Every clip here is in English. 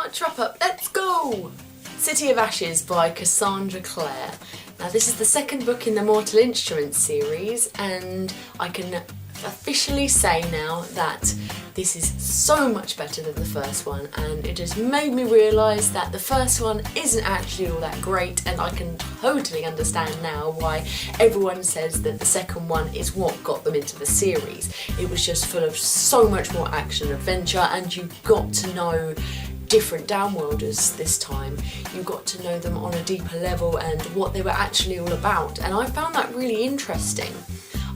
much wrap up, let's go! City of Ashes by Cassandra Clare. Now this is the second book in the Mortal Instruments series, and I can officially say now that this is so much better than the first one, and it has made me realise that the first one isn't actually all that great, and I can totally understand now why everyone says that the second one is what got them into the series. It was just full of so much more action and adventure, and you got to know different downworlders this time. You got to know them on a deeper level and what they were actually all about, and I found that really interesting.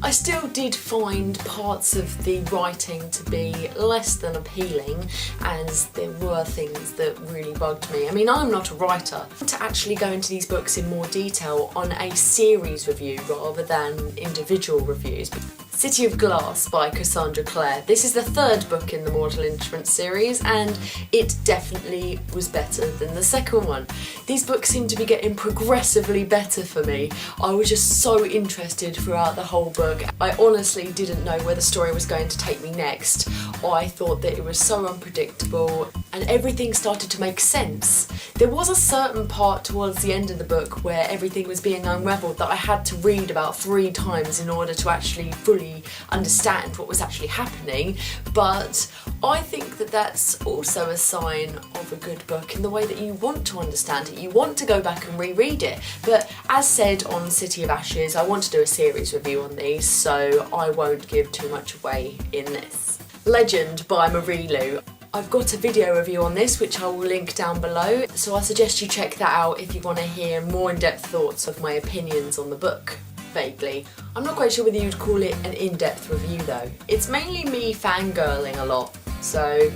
I still did find parts of the writing to be less than appealing, as there were things that really bugged me. I mean, I'm not a writer. I want to actually go into these books in more detail on a series review rather than individual reviews. City of Glass by Cassandra Clare. This is the third book in the Mortal Instruments series, and it definitely was better than the second one. These books seem to be getting progressively better for me. I was just so interested throughout the whole book. I honestly didn't know where the story was going to take me next. I thought that it was so unpredictable, and everything started to make sense. There was a certain part towards the end of the book where everything was being unravelled that I had to read about 3 times in order to actually fully understand what was actually happening, but I think that that's also a sign of a good book in the way that you want to understand it. You want to go back and reread it, but as said on City of Ashes, I want to do a series review on these, so I won't give too much away in this. Legend by Marie Lu. I've got a video review on this which I will link down below, so I suggest you check that out if you want to hear more in-depth thoughts of my opinions on the book. Vaguely. I'm not quite sure whether you'd call it an in-depth review though. It's mainly me fangirling a lot, so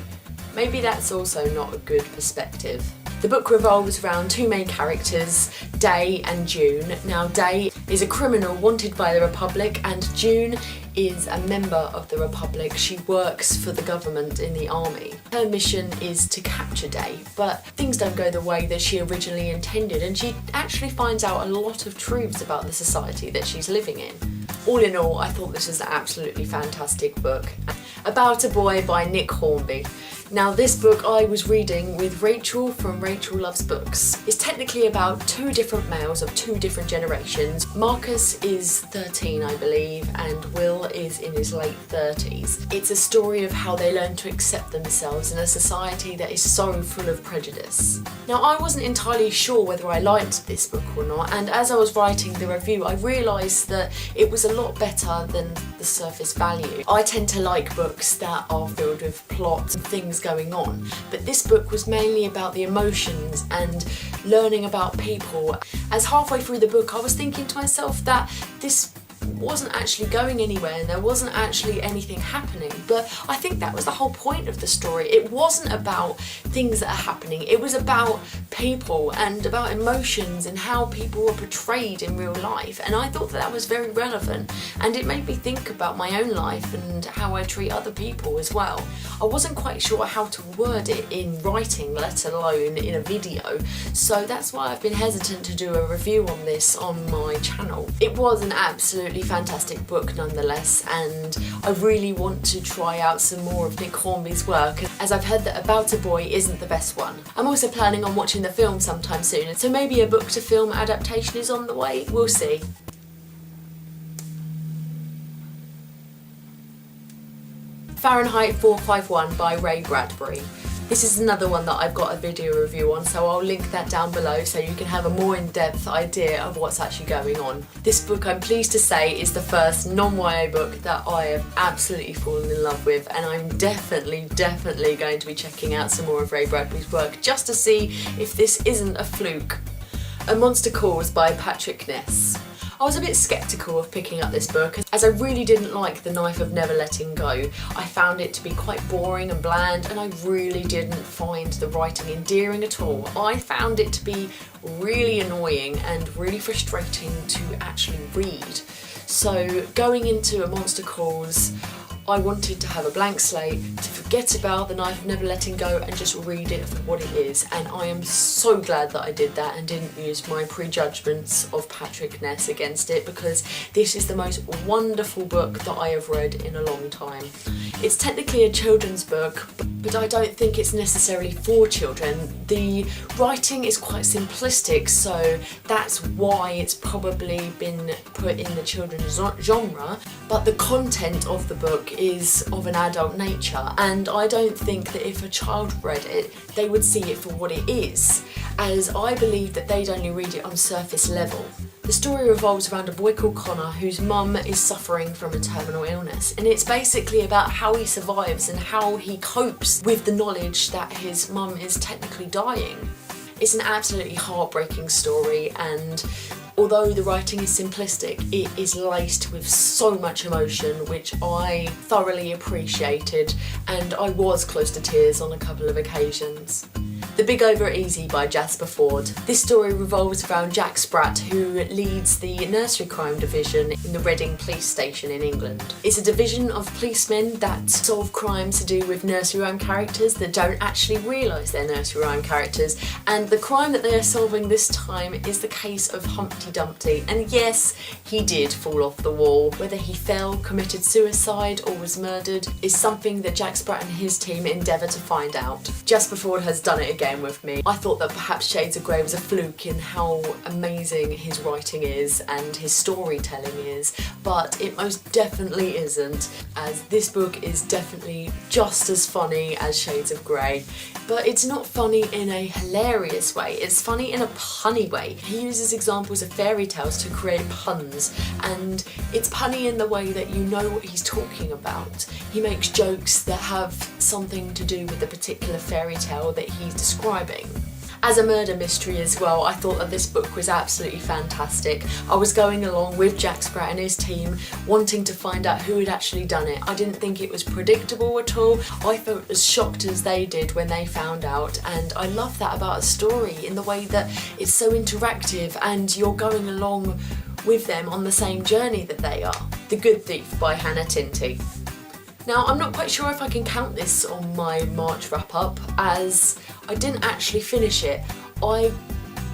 maybe that's also not a good perspective. The book revolves around 2 main characters, Day and June. Now Day is a criminal wanted by the Republic, and June is a member of the Republic. She works for the government in the army. Her mission is to capture Day, but things don't go the way that she originally intended, and she actually finds out a lot of truths about the society that she's living in. All in all, I thought this was an absolutely fantastic book. About a Boy by Nick Hornby. Now this book I was reading with Rachel from Rachel Loves Books. It's technically about 2 different males of 2 different generations. Marcus is 13, I believe, and Will is in his late 30s. It's a story of how they learn to accept themselves in a society that is so full of prejudice. Now I wasn't entirely sure whether I liked this book or not, and as I was writing the review I realised that it was a lot better than the surface value. I tend to like books that are filled with plot and things going on, but this book was mainly about the emotions and learning about people. As halfway through the book I was thinking to myself that this wasn't actually going anywhere and there wasn't actually anything happening, but I think that was the whole point of the story. It wasn't about things that are happening, it was about people and about emotions and how people were portrayed in real life, and I thought that was very relevant, and it made me think about my own life and how I treat other people as well. I wasn't quite sure how to word it in writing, let alone in a video, so that's why I've been hesitant to do a review on this on my channel. It was an absolutely fantastic book nonetheless, and I really want to try out some more of Nick Hornby's work, as I've heard that About a Boy isn't the best one. I'm also planning on watching the film sometime soon, so maybe a book to film adaptation is on the way, we'll see. Fahrenheit 451 by Ray Bradbury. This is another one that I've got a video review on, so I'll link that down below so you can have a more in-depth idea of what's actually going on. This book, I'm pleased to say, is the first non-YA book that I have absolutely fallen in love with, and I'm definitely going to be checking out some more of Ray Bradbury's work just to see if this isn't a fluke. A Monster Calls by Patrick Ness. I was a bit sceptical of picking up this book, as I really didn't like The Knife of Never Letting Go. I found it to be quite boring and bland, and I really didn't find the writing endearing at all. I found it to be really annoying and really frustrating to actually read. So going into A Monster Calls, I wanted to have a blank slate, to forget about The Knife of Never Letting Go and just read it for what it is, and I am so glad that I did that and didn't use my prejudgments of Patrick Ness against it, because this is the most wonderful book that I have read in a long time. It's technically a children's book, but I don't think it's necessarily for children. The writing is quite simplistic, so that's why it's probably been put in the children's genre, but the content of the book is of an adult nature, and I don't think that if a child read it, they would see it for what it is, as I believe that they'd only read it on surface level. The story revolves around a boy called Connor whose mum is suffering from a terminal illness, and it's basically about how he survives and how he copes with the knowledge that his mum is technically dying. It's an absolutely heartbreaking story, and although the writing is simplistic, it is laced with so much emotion, which I thoroughly appreciated, and I was close to tears on a couple of occasions. The Big Over Easy by Jasper Florde. This story revolves around Jack Spratt, who leads the nursery crime division in the Reading police station in England. It's a division of policemen that solve crimes to do with nursery rhyme characters that don't actually realise they're nursery rhyme characters, and the crime that they are solving this time is the case of Humpty Dumpty. And yes, he did fall off the wall. Whether he fell, committed suicide or was murdered is something that Jack Spratt and his team endeavour to find out. Jasper Florde has done it again with me. I thought that perhaps Shades of Grey was a fluke in how amazing his writing is and his storytelling is, but it most definitely isn't, as this book is definitely just as funny as Shades of Grey. But it's not funny in a hilarious way, it's funny in a punny way. He uses examples of fairy tales to create puns, and it's punny in the way that you know what he's talking about. He makes jokes that have something to do with the particular fairy tale that he's describing. As a murder mystery as well, I thought that this book was absolutely fantastic. I was going along with Jack Spratt and his team, wanting to find out who had actually done it. I didn't think it was predictable at all. I felt as shocked as they did when they found out, and I love that about a story, in the way that it's so interactive and you're going along with them on the same journey that they are. The Good Thief by Tinti. Now, I'm not quite sure if I can count this on my March wrap-up, as I didn't actually finish it. I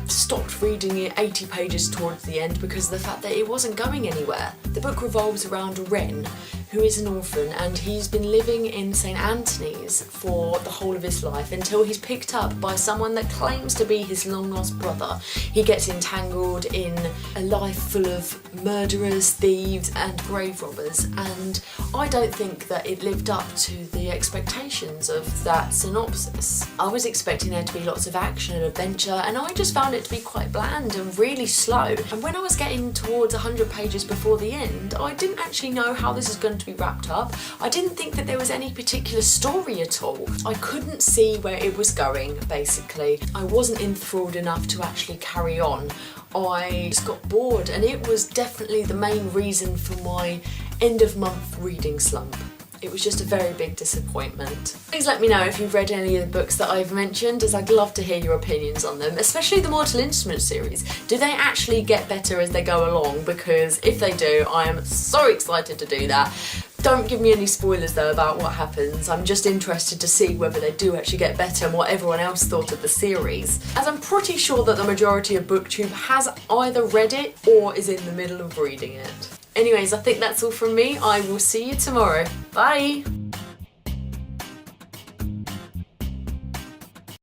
stopped reading it 80 pages towards the end because of the fact that it wasn't going anywhere. The book revolves around Wren, who is an orphan, and he's been living in St Anthony's for the whole of his life until he's picked up by someone that claims to be his long-lost brother. He gets entangled in a life full of murderers, thieves and grave robbers, and I don't think that it lived up to the expectations of that synopsis. I was expecting there to be lots of action and adventure, and I just found it to be quite bland and really slow. And when I was getting towards 100 pages before the end, I didn't actually know how this is going to be wrapped up. I didn't think that there was any particular story at all. I couldn't see where it was going, basically. I wasn't enthralled enough to actually carry on. I just got bored, and it was definitely the main reason for my end of month reading slump. It was just a very big disappointment. Please let me know if you've read any of the books that I've mentioned, as I'd love to hear your opinions on them, especially the Mortal Instruments series. Do they actually get better as they go along? Because if they do, I am so excited to do that. Don't give me any spoilers though about what happens. I'm just interested to see whether they do actually get better and what everyone else thought of the series, as I'm pretty sure that the majority of BookTube has either read it or is in the middle of reading it. Anyways, I think that's all from me. I will see you tomorrow. Bye!